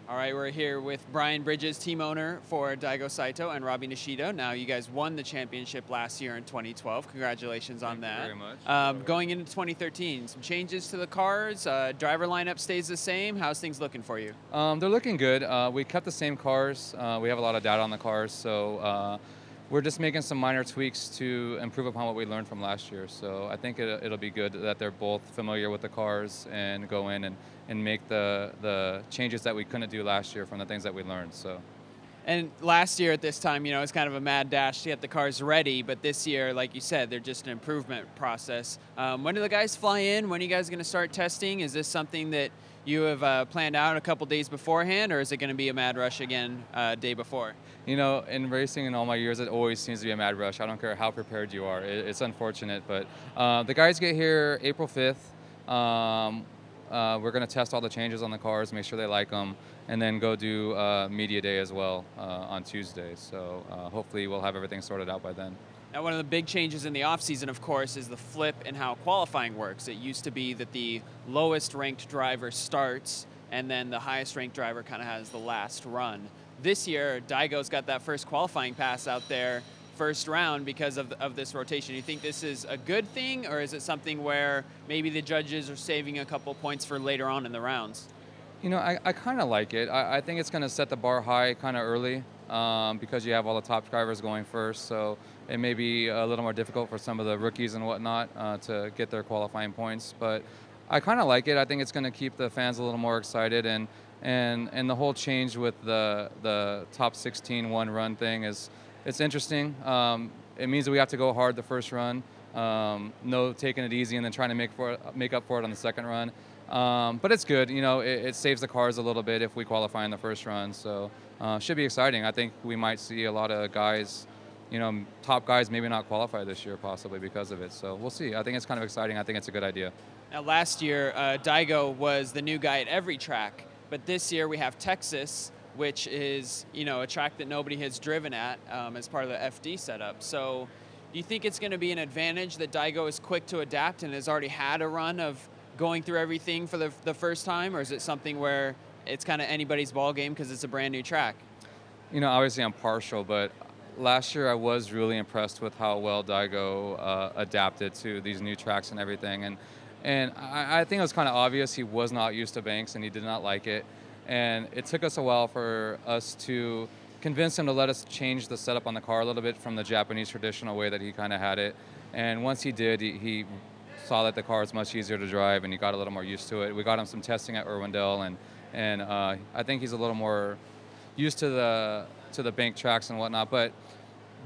All right, we're here with Brian Bridges, team owner for Daigo Saito and Robbie Nishido. Now, you guys won the championship last year in 2012. Congratulations on that. Thank you very much. Going into 2013, some changes to the cars. Driver lineup stays the same. How's things looking for you? They're looking good. We kept the same cars. We have a lot of data on the cars, so we're just making some minor tweaks to improve upon what we learned from last year. So I think it'll be good that they're both familiar with the cars and go in and make the changes that we couldn't do last year from the things that we learned. So. And last year at this time, you know, it's kind of a mad dash to get the cars ready. But this year, like you said, they're just an improvement process. When do the guys fly in? When are you guys going to start testing? Is this something that you have planned out a couple days beforehand, or is it going to be a mad rush again day before? You know, in racing in all my years, it always seems to be a mad rush. I don't care how prepared you are. It's unfortunate, but the guys get here April 5th. We're going to test all the changes on the cars, make sure they like them, and then go do media day as well on Tuesday. So hopefully we'll have everything sorted out by then. Now, one of the big changes in the off-season, of course, is the flip in how qualifying works. It used to be that the lowest-ranked driver starts, and then the highest-ranked driver kind of has the last run. This year, Daigo's got that first qualifying pass out there, first round, because of this rotation. You think this is a good thing, or is it something where maybe the judges are saving a couple points for later on in the rounds? You know, I kind of like it. I think it's going to set the bar high kind of early because you have all the top drivers going first. So it may be a little more difficult for some of the rookies and whatnot to get their qualifying points. But I kind of like it. I think it's going to keep the fans a little more excited. And the whole change with the top 16 one run thing it's interesting. It means that we have to go hard the first run. No taking it easy and then trying to make up for it on the second run. But it's good, you know, it saves the cars a little bit if we qualify in the first run. So should be exciting. I think we might see a lot of guys, you know, top guys maybe not qualify this year possibly because of it. So we'll see. I think it's kind of exciting. I think it's a good idea. Now, last year, Daigo was the new guy at every track. But this year we have Texas, which is, you know, a track that nobody has driven at as part of the FD setup. So do you think it's going to be an advantage that Daigo is quick to adapt and has already had a run of going through everything for the first time, or is it something where it's kind of anybody's ball game because it's a brand new track? You know, obviously I'm partial, but last year I was really impressed with how well Daigo adapted to these new tracks and everything. And I think it was kind of obvious he was not used to banks and he did not like it. And it took us a while for us to convince him to let us change the setup on the car a little bit from the Japanese traditional way that he kind of had it. And once he did, he saw that the car is much easier to drive and he got a little more used to it. We got him some testing at Irwindale, and I think he's a little more used to the bank tracks and whatnot. But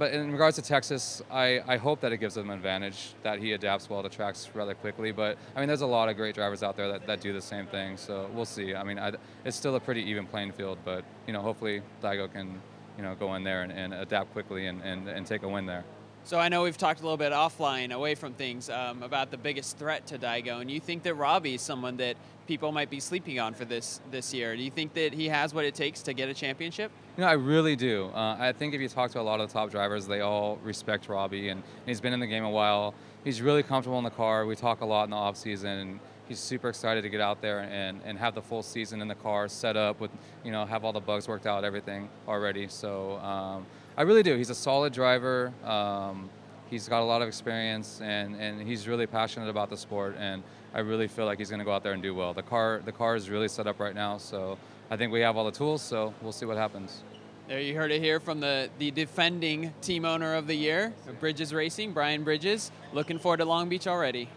in regards to Texas, I hope that it gives him an advantage, that he adapts well to tracks rather quickly. But, I mean, there's a lot of great drivers out there that do the same thing, so we'll see. I mean, it's still a pretty even playing field, but, you know, hopefully Daigo can, you know, go in there and adapt quickly and take a win there. So I know we've talked a little bit offline, away from things, about the biggest threat to Daigo, and you think that Robbie is someone that people might be sleeping on for this year. Do you think that he has what it takes to get a championship? You know, I really do. I think if you talk to a lot of the top drivers, they all respect Robbie, and he's been in the game a while. He's really comfortable in the car. We talk a lot in the off season, and he's super excited to get out there and have the full season in the car set up with, you know, have all the bugs worked out, everything already. So I really do. He's a solid driver. He's got a lot of experience, and he's really passionate about the sport, and I really feel like he's going to go out there and do well. The car is really set up right now, so I think we have all the tools, so we'll see what happens. There you heard it here from the defending team owner of the year, Bridges Racing, Brian Bridges. Looking forward to Long Beach already.